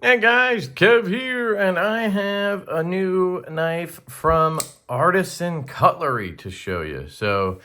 Hey guys, Kev here, and I have a new knife from Artisan Cutlery to show you. So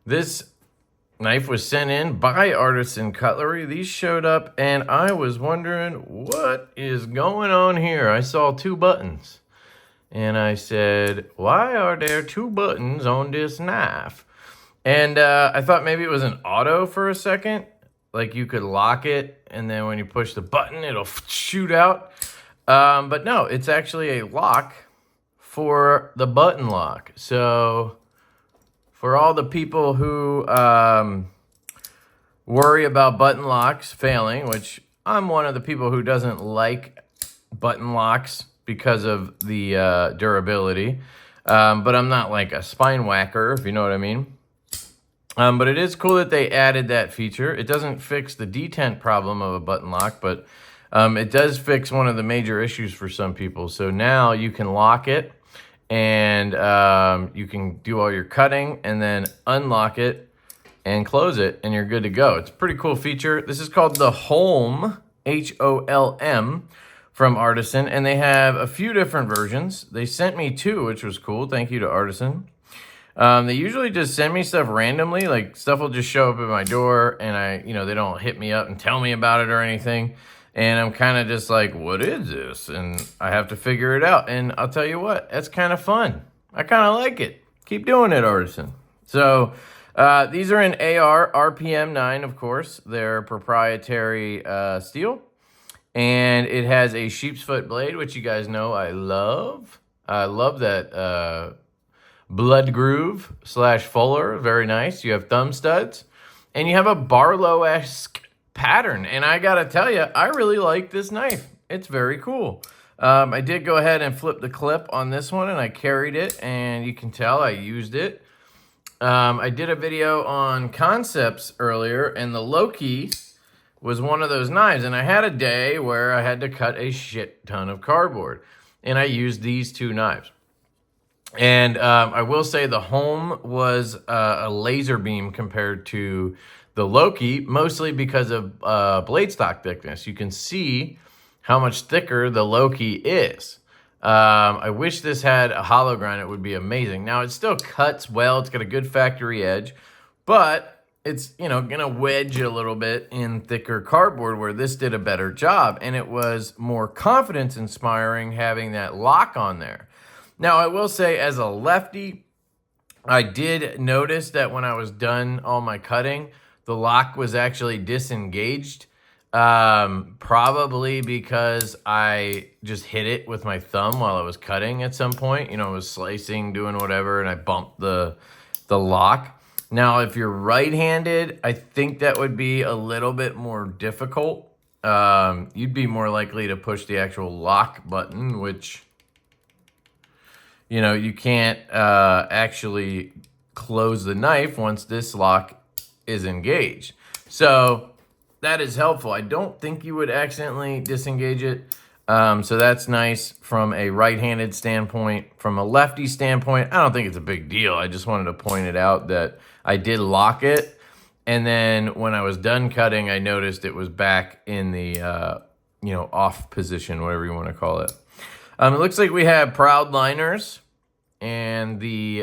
this knife was sent in by Artisan Cutlery. These showed up, and I was wondering what is going on here. I saw two buttons, and I said, why are there two buttons on this knife? And I thought maybe it was an auto for a second. Like you could lock it, and then when you push the button, it'll shoot out. But no, it's actually a lock for the button lock. So for all the people who worry about button locks failing, which I'm one of the people who doesn't like button locks because of the durability. But I'm not like a spine whacker, if you know what I mean. But it is cool that they added that feature. It doesn't fix the detent problem of a button lock, but it does fix one of the major issues for some people. So now you can lock it, and you can do all your cutting, and then unlock it and close it, and you're good to go. It's a pretty cool feature. This is called the Holm, Holm, from Artisan, and they have a few different versions. They sent me two, which was cool. Thank you to Artisan. They usually just send me stuff randomly, like stuff will just show up at my door, and they don't hit me up and tell me about it or anything. And I'm kind of just like, what is this? And I have to figure it out. And I'll tell you what, that's kind of fun. I kind of like it. Keep doing it, Artisan. So these are in AR RPM 9, of course. They're proprietary steel. And it has a sheep's foot blade, which you guys know I love. I love that blood groove / fuller. Very nice. You have thumb studs, and you have a Barlow-esque pattern. And I gotta tell you, I really like this knife. It's very cool. I did go ahead and flip the clip on this one, and I carried it, and you can tell I used it. I did a video on concepts earlier, and the Loki was one of those knives, and I had a day where I had to cut a shit ton of cardboard, and I used these two knives. And I will say the Holm was a laser beam compared to the Loki, mostly because of blade stock thickness. You can see how much thicker the Loki is. I wish this had a hollow grind. It would be amazing. Now, it still cuts well. It's got a good factory edge, but it's, going to wedge a little bit in thicker cardboard, where this did a better job. And it was more confidence inspiring having that lock on there. Now, I will say, as a lefty, I did notice that when I was done all my cutting, the lock was actually disengaged, probably because I just hit it with my thumb while I was cutting at some point. I was slicing, doing whatever, and I bumped the lock. Now, if you're right-handed, I think that would be a little bit more difficult. You'd be more likely to push the actual lock button, which... you can't actually close the knife once this lock is engaged. So that is helpful. I don't think you would accidentally disengage it. So that's nice from a right-handed standpoint. From a lefty standpoint, I don't think it's a big deal. I just wanted to point it out that I did lock it. And then when I was done cutting, I noticed it was back in the, off position, whatever you want to call it. It looks like we have proud liners, and the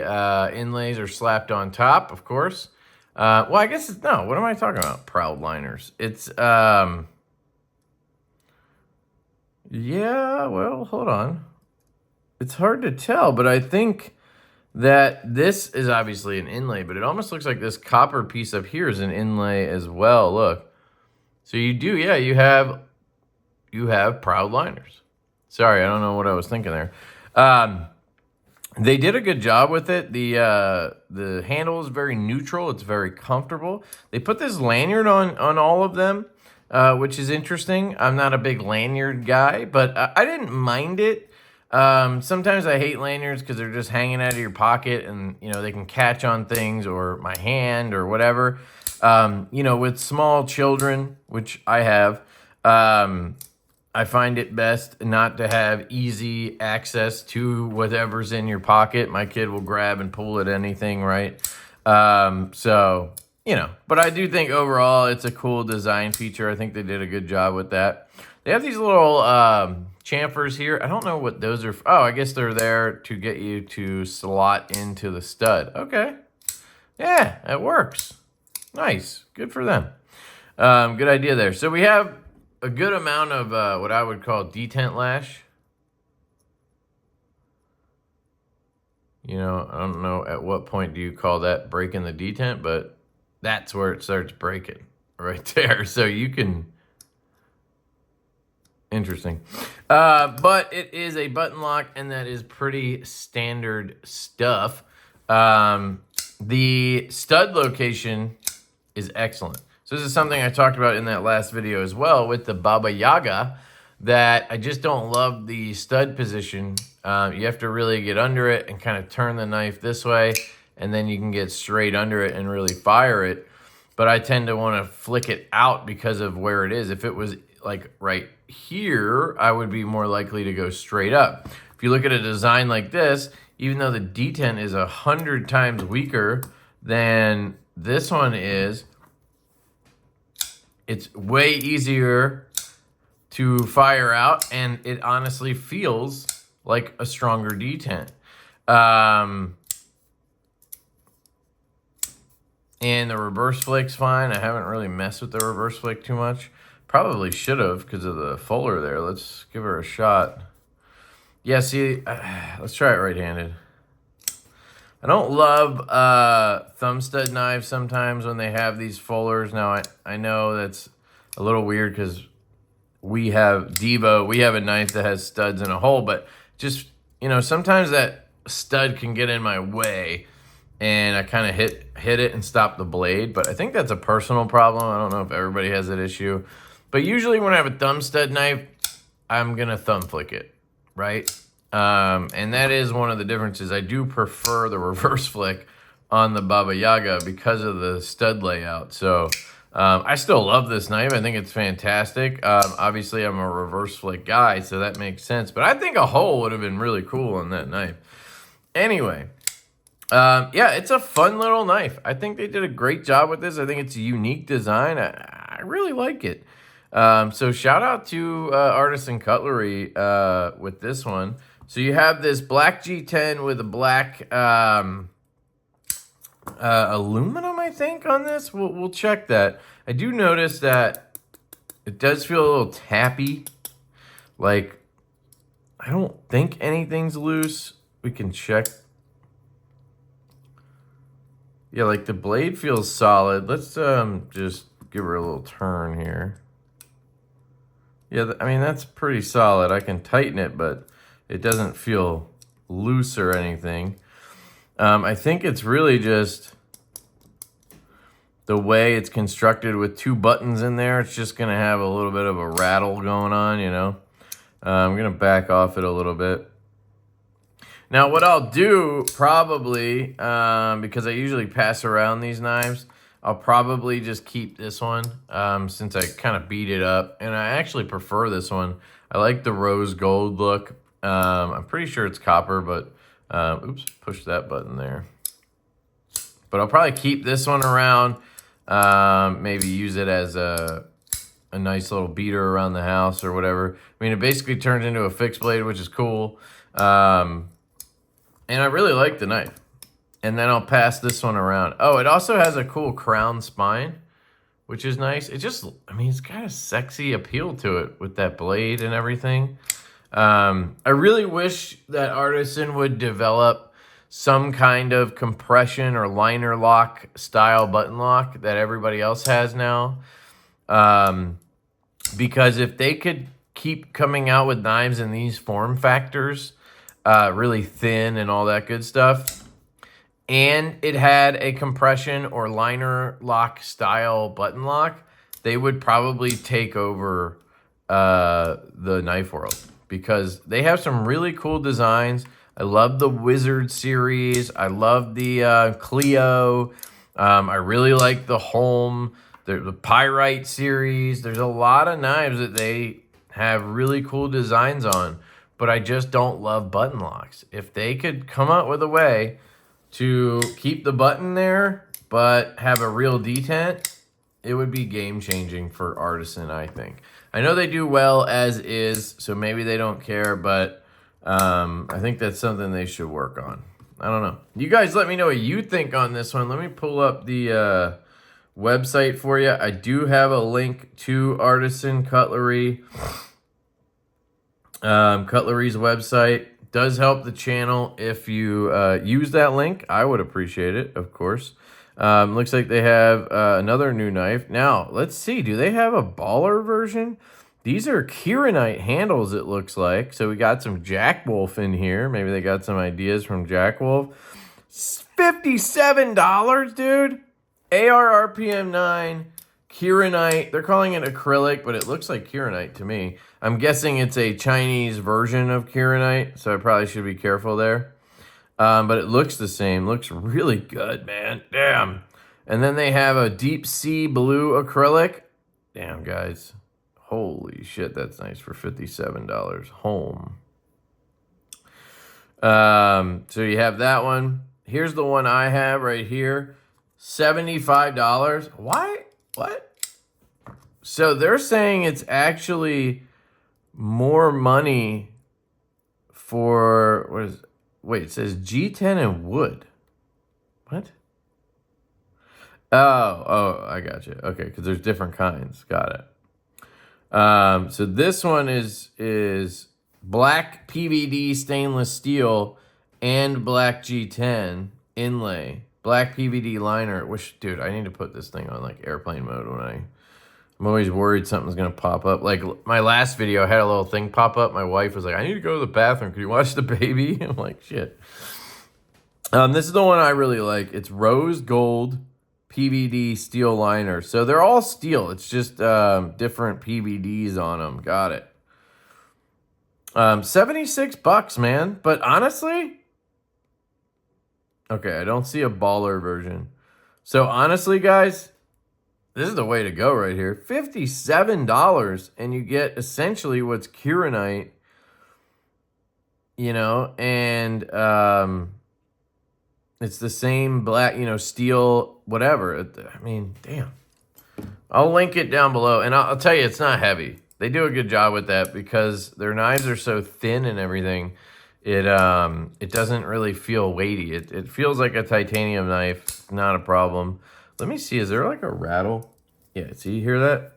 inlays are slapped on top, of course. Well, I guess it's, no, what am I talking about? Proud liners. It's, yeah, well, hold on. It's hard to tell, but I think that this is obviously an inlay, but it almost looks like this copper piece up here is an inlay as well. Look. So you do, yeah, you have proud liners. Sorry, I don't know what I was thinking there. They did a good job with it. The handle is very neutral. It's very comfortable. They put this lanyard on all of them, which is interesting. I'm not a big lanyard guy, but I didn't mind it. Sometimes I hate lanyards because they're just hanging out of your pocket, and they can catch on things or my hand or whatever. With small children, which I have, I find it best not to have easy access to whatever's in your pocket. My kid will grab and pull at anything, right? So you know, but I do think overall it's a cool design feature. I think they did a good job with that. They have these little chamfers here. I don't know what those are. Oh, I guess they're there to get you to slot into the stud. Okay. Yeah, it works. Nice. Good for them. Good idea there. So we have a good amount of what I would call detent lash. You know, I don't know at what point do you call that breaking the detent, but that's where it starts breaking right there. So you can... Interesting. But it is a button lock, and that is pretty standard stuff. The stud location is excellent. So this is something I talked about in that last video as well with the Baba Yaga, that I just don't love the stud position. You have to really get under it and kind of turn the knife this way, and then you can get straight under it and really fire it. But I tend to want to flick it out because of where it is. If it was like right here, I would be more likely to go straight up. If you look at a design like this, even though the detent is 100 times weaker than this one is, it's way easier to fire out, and it honestly feels like a stronger detent. And the reverse flick's fine. I haven't really messed with the reverse flick too much. Probably should have because of the fuller there. Let's give her a shot. Yeah, see, let's try it right-handed. I don't love thumb stud knives sometimes when they have these fullers. Now, I know that's a little weird because we have Divo. We have a knife that has studs in a hole, but just, you know, sometimes that stud can get in my way and I kind of hit it and stop the blade. But I think that's a personal problem. I don't know if everybody has that issue. But usually when I have a thumb stud knife, I'm going to thumb flick it, right? And that is one of the differences. I do prefer the reverse flick on the Baba Yaga because of the stud layout. So I still love this knife. I think it's fantastic. Obviously, I'm a reverse flick guy, so that makes sense. But I think a hole would have been really cool on that knife. Anyway, yeah, it's a fun little knife. I think they did a great job with this. I think it's a unique design. I really like it. So shout out to Artisan Cutlery with this one. So you have this black G10 with a black aluminum, I think, on this. We'll check that. I do notice that it does feel a little tappy. Like, I don't think anything's loose. We can check. Yeah, like the blade feels solid. Let's just give her a little turn here. Yeah, I mean, that's pretty solid. I can tighten it, but it doesn't feel loose or anything. I think it's really just the way it's constructed with two buttons in there. It's just going to have a little bit of a rattle going on, you know. I'm going to back off it a little bit. Now, what I'll do probably, because I usually pass around these knives, I'll probably just keep this one since I kind of beat it up. And I actually prefer this one. I like the rose gold look. I'm pretty sure it's copper, but oops, push that button there. But I'll probably keep this one around. Maybe use it as a nice little beater around the house or whatever. I mean, it basically turns into a fixed blade, which is cool. And I really like the knife. And then I'll pass this one around. Oh, it also has a cool crown spine, which is nice. It just, I mean, it's got a sexy appeal to it with that blade and everything. I really wish that Artisan would develop some kind of compression or liner lock style button lock that everybody else has now. Because if they could keep coming out with knives in these form factors, really thin and all that good stuff, and it had a compression or liner lock style button lock, they would probably take over the knife world because they have some really cool designs. I love the Wizard series. I love the Clio. I really like the Holm, the Pyrite series. There's a lot of knives that they have really cool designs on, but I just don't love button locks. If they could come up with a way to keep the button there, but have a real detent, it would be game-changing for Artisan, I think. I know they do well as is, so maybe they don't care, but I think that's something they should work on. I don't know. You guys let me know what you think on this one. Let me pull up the website for you. I do have a link to Artisan Cutlery. Cutlery's website does help the channel if you use that link. I would appreciate it, of course. Looks like they have another new knife. Now, let's see. Do they have a baller version? These are Kieranite handles, it looks like. So we got some Jack Wolf in here. Maybe they got some ideas from Jack Wolf. $57, dude. AR RPM 9, Kieranite. They're calling it acrylic, but it looks like Kieranite to me. I'm guessing it's a Chinese version of Kieranite, so I probably should be careful there. But it looks the same. Looks really good, man. Damn. And then they have a deep sea blue acrylic. Damn, guys. Holy shit, that's nice for $57. Holm. So you have that one. Here's the one I have right here. $75. Why? What? So they're saying it's actually more money for, what is it? Wait, it says G10 and wood. What? Oh, I got you. Okay, because there's different kinds. Got it. So this one is black PVD stainless steel and black G10 inlay. Black PVD liner. Dude, I need to put this thing on like airplane mode when I'm always worried something's going to pop up. Like my last video, I had a little thing pop up. My wife was like, I need to go to the bathroom. Could you watch the baby? I'm like, shit. This is the one I really like. It's rose gold PVD steel liner. So they're all steel. It's just different PVDs on them. Got it. $76, man. But honestly, okay, I don't see a baller version. So honestly, guys, this is the way to go right here. $57, and you get essentially what's Kieranite, you know, and it's the same black, you know, steel, whatever. I mean, damn. I'll link it down below, and I'll tell you, it's not heavy. They do a good job with that because their knives are so thin and everything. It doesn't really feel weighty. It feels like a titanium knife. Not a problem. Let me see. Is there like a rattle? Yeah. See, you hear that?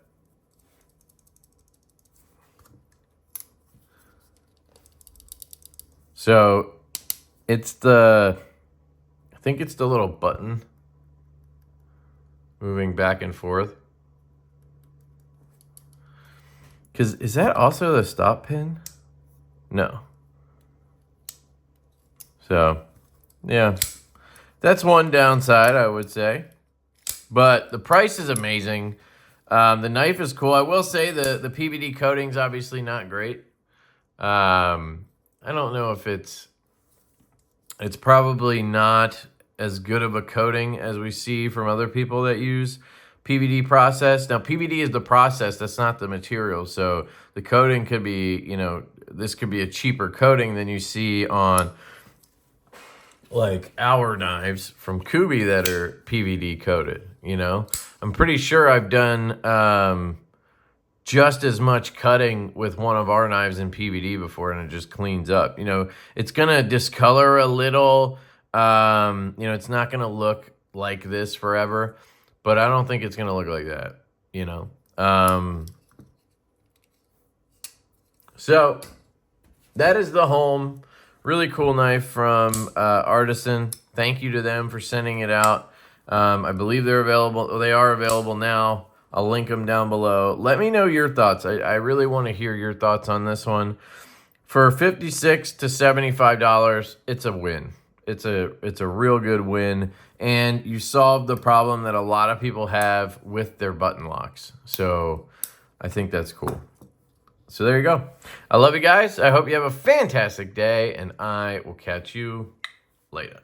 So it's the, I think it's the little button moving back and forth. Because is that also the stop pin? No. So, yeah. That's one downside, I would say. But the price is amazing. The knife is cool. I will say the PVD coating's obviously not great. I don't know if it's probably not as good of a coating as we see from other people that use PVD process. Now, PVD is the process. That's not the material. So the coating could be, you know, this could be a cheaper coating than you see on like our knives from Kubi that are PVD coated, you know. I'm pretty sure I've done just as much cutting with one of our knives in PVD before, and it just cleans up. You know, it's going to discolor a little. You know, it's not going to look like this forever, but I don't think it's going to look like that, you know. So that is the Holm. Really cool knife from Artisan. Thank you to them for sending it out. I believe they're available. They are available now. I'll link them down below. Let me know your thoughts. I really want to hear your thoughts on this one. For $56 to $75, it's a win. It's a real good win. And you solved the problem that a lot of people have with their button locks. So I think that's cool. So there you go. I love you guys. I hope you have a fantastic day, and I will catch you later.